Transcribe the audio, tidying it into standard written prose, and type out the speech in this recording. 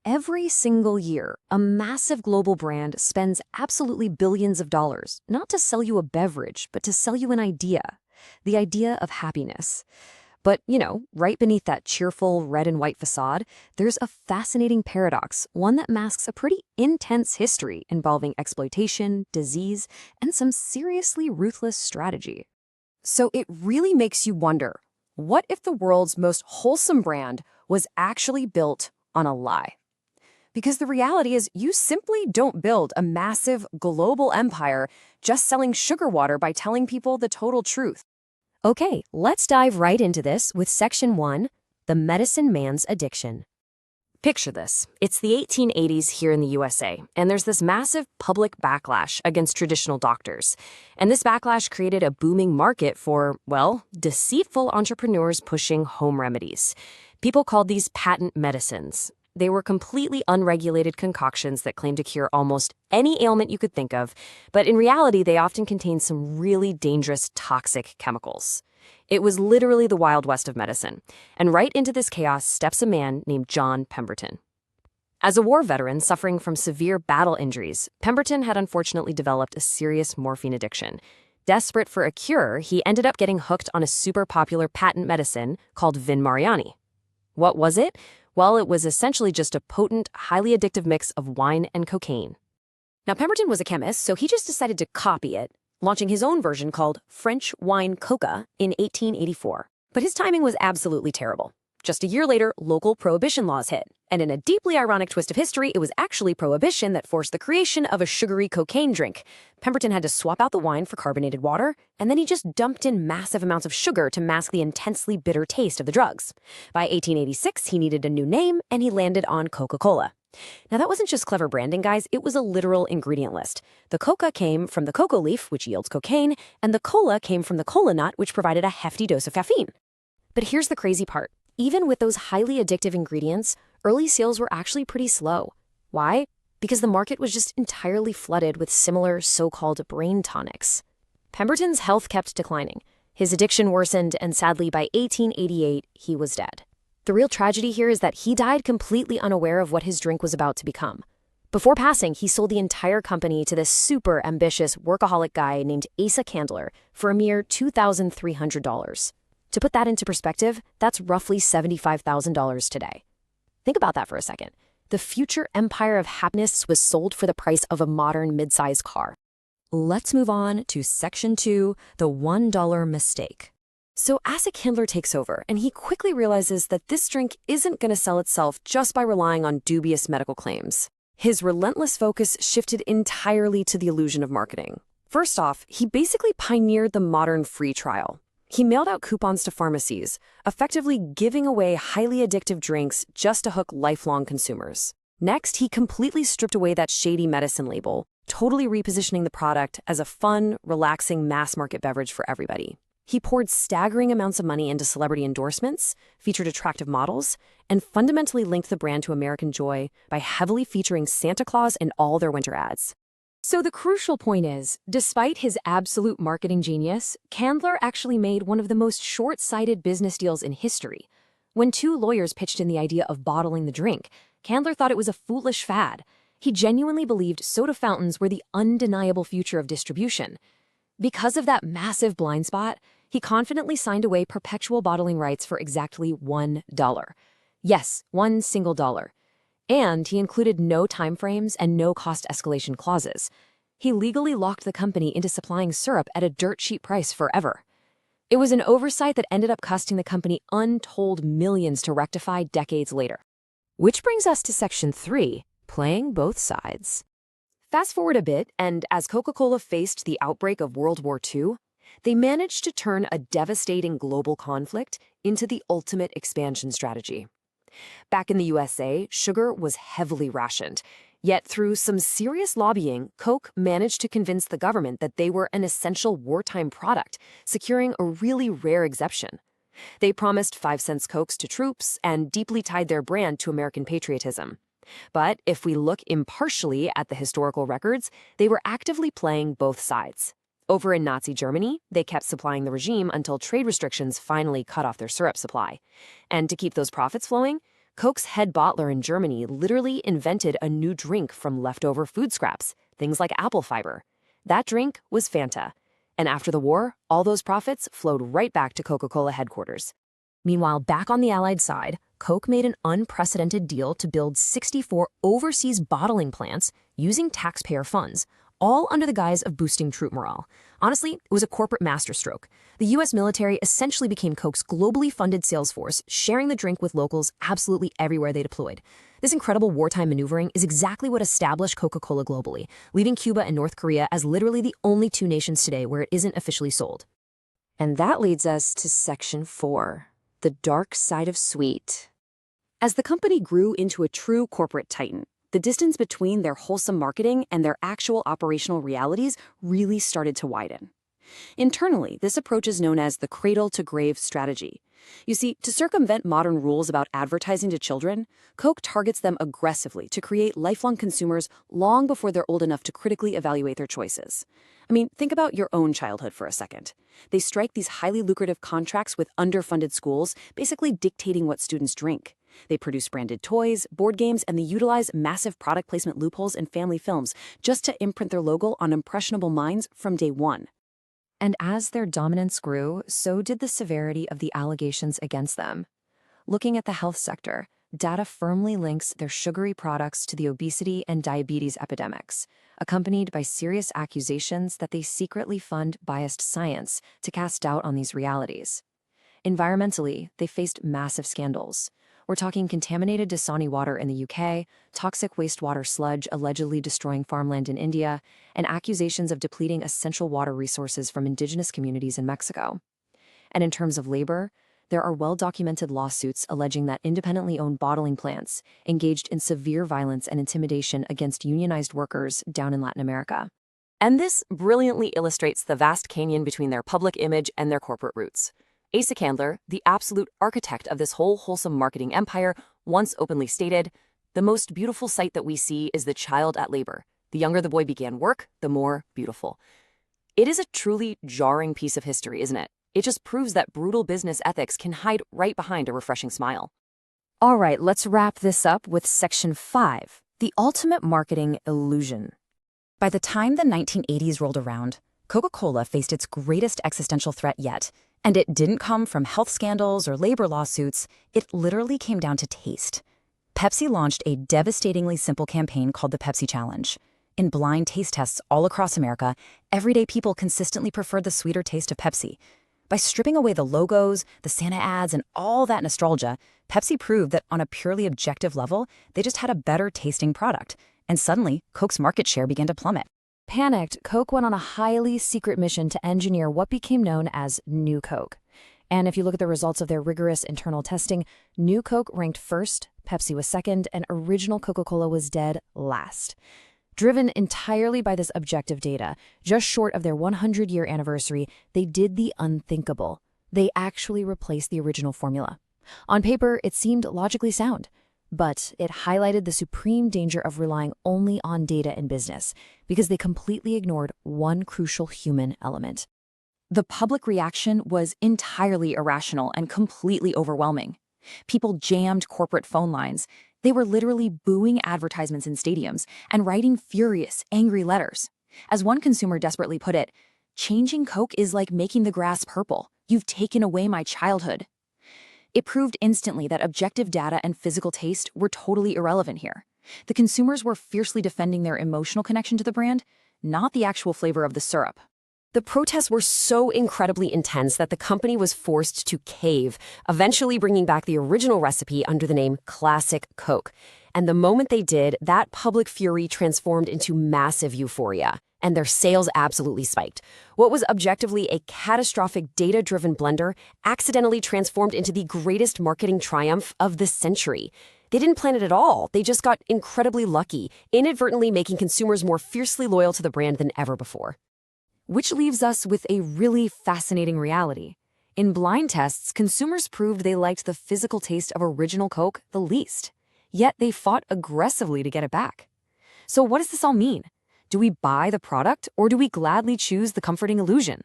Every single year, a massive global brand spends absolutely billions of dollars, not to sell you a beverage, but to sell you an idea, the idea of happiness. But, right beneath that cheerful red and white facade, there's a fascinating paradox, one that masks a pretty intense history involving exploitation, disease, and some seriously ruthless strategy. So it really makes you wonder, what if the world's most wholesome brand was actually built on a lie? Because the reality is you simply don't build a massive global empire just selling sugar water by telling people the total truth. Okay, let's dive right into this with Section 1, The Medicine Man's Addiction. Picture this. It's the 1880s here in the USA, and there's this massive public backlash against traditional doctors. And this backlash created a booming market for, well, deceitful entrepreneurs pushing home remedies. People called these patent medicines. They were completely unregulated concoctions that claimed to cure almost any ailment you could think of, but in reality, they often contained some really dangerous, toxic chemicals. It was literally the Wild West of medicine, and right into this chaos steps a man named John Pemberton. As a war veteran suffering from severe battle injuries, Pemberton had unfortunately developed a serious morphine addiction. Desperate for a cure, he ended up getting hooked on a super popular patent medicine called Vin Mariani. What was it? Well, it was essentially just a potent, highly addictive mix of wine and cocaine. Now, Pemberton was a chemist, so he just decided to copy it, launching his own version called French Wine Coca in 1884. But his timing was absolutely terrible. Just a year later, local prohibition laws hit. And in a deeply ironic twist of history, it was actually prohibition that forced the creation of a sugary cocaine drink. Pemberton had to swap out the wine for carbonated water, and then he just dumped in massive amounts of sugar to mask the intensely bitter taste of the drugs. By 1886, he needed a new name, and he landed on Coca-Cola. Now, that wasn't just clever branding, guys. It was a literal ingredient list. The coca came from the cocoa leaf, which yields cocaine, and the cola came from the cola nut, which provided a hefty dose of caffeine. But here's the crazy part. Even with those highly addictive ingredients, early sales were actually pretty slow. Why? Because the market was just entirely flooded with similar so-called brain tonics. Pemberton's health kept declining. His addiction worsened, and sadly, by 1888, he was dead. The real tragedy here is that he died completely unaware of what his drink was about to become. Before passing, he sold the entire company to this super ambitious workaholic guy named Asa Candler for a mere $2,300. To put that into perspective, that's roughly $75,000 today. Think about that for a second. The future empire of happiness was sold for the price of a modern mid-size car. Let's move on to Section 2, the $1 mistake. So Asa Candler takes over, and he quickly realizes that this drink isn't going to sell itself just by relying on dubious medical claims. His relentless focus shifted entirely to the illusion of marketing. First off, he basically pioneered the modern free trial. He mailed out coupons to pharmacies, effectively giving away highly addictive drinks just to hook lifelong consumers. Next, he completely stripped away that shady medicine label, totally repositioning the product as a fun, relaxing mass-market beverage for everybody. He poured staggering amounts of money into celebrity endorsements, featured attractive models, and fundamentally linked the brand to American joy by heavily featuring Santa Claus in all their winter ads. So the crucial point is, despite his absolute marketing genius, Candler actually made one of the most short-sighted business deals in history. When two lawyers pitched in the idea of bottling the drink, Candler thought it was a foolish fad. He genuinely believed soda fountains were the undeniable future of distribution. Because of that massive blind spot, he confidently signed away perpetual bottling rights for exactly $1. Yes, one single dollar. And he included no timeframes and no cost escalation clauses. He legally locked the company into supplying syrup at a dirt cheap price forever. It was an oversight that ended up costing the company untold millions to rectify decades later. Which brings us to Section 3, playing both sides. Fast forward a bit, and as Coca-Cola faced the outbreak of World War II, they managed to turn a devastating global conflict into the ultimate expansion strategy. Back in the USA, sugar was heavily rationed. Yet through some serious lobbying, Coke managed to convince the government that they were an essential wartime product, securing a really rare exemption. They promised 5-cent Cokes to troops and deeply tied their brand to American patriotism. But if we look impartially at the historical records, they were actively playing both sides. Over in Nazi Germany, they kept supplying the regime until trade restrictions finally cut off their syrup supply. And to keep those profits flowing, Coke's head bottler in Germany literally invented a new drink from leftover food scraps, things like apple fiber. That drink was Fanta. And after the war, all those profits flowed right back to Coca-Cola headquarters. Meanwhile, back on the Allied side, Coke made an unprecedented deal to build 64 overseas bottling plants using taxpayer funds, all under the guise of boosting troop morale. Honestly, it was a corporate masterstroke. The U.S. military essentially became Coke's globally funded sales force, sharing the drink with locals absolutely everywhere they deployed. This incredible wartime maneuvering is exactly what established Coca-Cola globally, leaving Cuba and North Korea as literally the only two nations today where it isn't officially sold. And that leads us to Section 4, the dark side of sweet. As the company grew into a true corporate titan, the distance between their wholesome marketing and their actual operational realities really started to widen. Internally, this approach is known as the cradle-to-grave strategy. You see, to circumvent modern rules about advertising to children, Coke targets them aggressively to create lifelong consumers long before they're old enough to critically evaluate their choices. I mean, think about your own childhood for a second. They strike these highly lucrative contracts with underfunded schools, basically dictating what students drink. They produce branded toys, board games, and they utilize massive product placement loopholes in family films just to imprint their logo on impressionable minds from day one. And as their dominance grew, so did the severity of the allegations against them. Looking at the health sector, data firmly links their sugary products to the obesity and diabetes epidemics, accompanied by serious accusations that they secretly fund biased science to cast doubt on these realities. Environmentally, they faced massive scandals. We're talking contaminated Dasani water in the UK, toxic wastewater sludge allegedly destroying farmland in India, and accusations of depleting essential water resources from indigenous communities in Mexico. And in terms of labor, there are well-documented lawsuits alleging that independently owned bottling plants engaged in severe violence and intimidation against unionized workers down in Latin America. And this brilliantly illustrates the vast canyon between their public image and their corporate roots. Asa Candler, the absolute architect of this whole wholesome marketing empire, once openly stated, "The most beautiful sight that we see is the child at labor. The younger the boy began work, the more beautiful." It is a truly jarring piece of history, isn't it? It just proves that brutal business ethics can hide right behind a refreshing smile. All right, let's wrap this up with Section 5, the ultimate marketing illusion. By the time the 1980s rolled around, Coca-Cola faced its greatest existential threat yet, and it didn't come from health scandals or labor lawsuits. It literally came down to taste. Pepsi launched a devastatingly simple campaign called the Pepsi Challenge. In blind taste tests all across America, everyday people consistently preferred the sweeter taste of Pepsi. By stripping away the logos, the Santa ads, and all that nostalgia, Pepsi proved that on a purely objective level, they just had a better tasting product. And suddenly, Coke's market share began to plummet. Panicked, Coke went on a highly secret mission to engineer what became known as New Coke. And if you look at the results of their rigorous internal testing, New Coke ranked first, Pepsi was second, and original Coca-Cola was dead last. Driven entirely by this objective data, just short of their 100-year anniversary, they did the unthinkable. They actually replaced the original formula. On paper, it seemed logically sound. But it highlighted the supreme danger of relying only on data in business, because they completely ignored one crucial human element. The public reaction was entirely irrational and completely overwhelming. People jammed corporate phone lines. They were literally booing advertisements in stadiums and writing furious, angry letters. As one consumer desperately put it, "Changing Coke is like making the grass purple. You've taken away my childhood." It proved instantly that objective data and physical taste were totally irrelevant here. The consumers were fiercely defending their emotional connection to the brand, not the actual flavor of the syrup. The protests were so incredibly intense that the company was forced to cave, eventually bringing back the original recipe under the name Classic Coke. And the moment they did, that public fury transformed into massive euphoria, and their sales absolutely spiked. What was objectively a catastrophic data-driven blunder accidentally transformed into the greatest marketing triumph of the century. They didn't plan it at all. They just got incredibly lucky, inadvertently making consumers more fiercely loyal to the brand than ever before. Which leaves us with a really fascinating reality. In blind tests, consumers proved they liked the physical taste of original Coke the least. Yet they fought aggressively to get it back. So what does this all mean? Do we buy the product, or do we gladly choose the comforting illusion?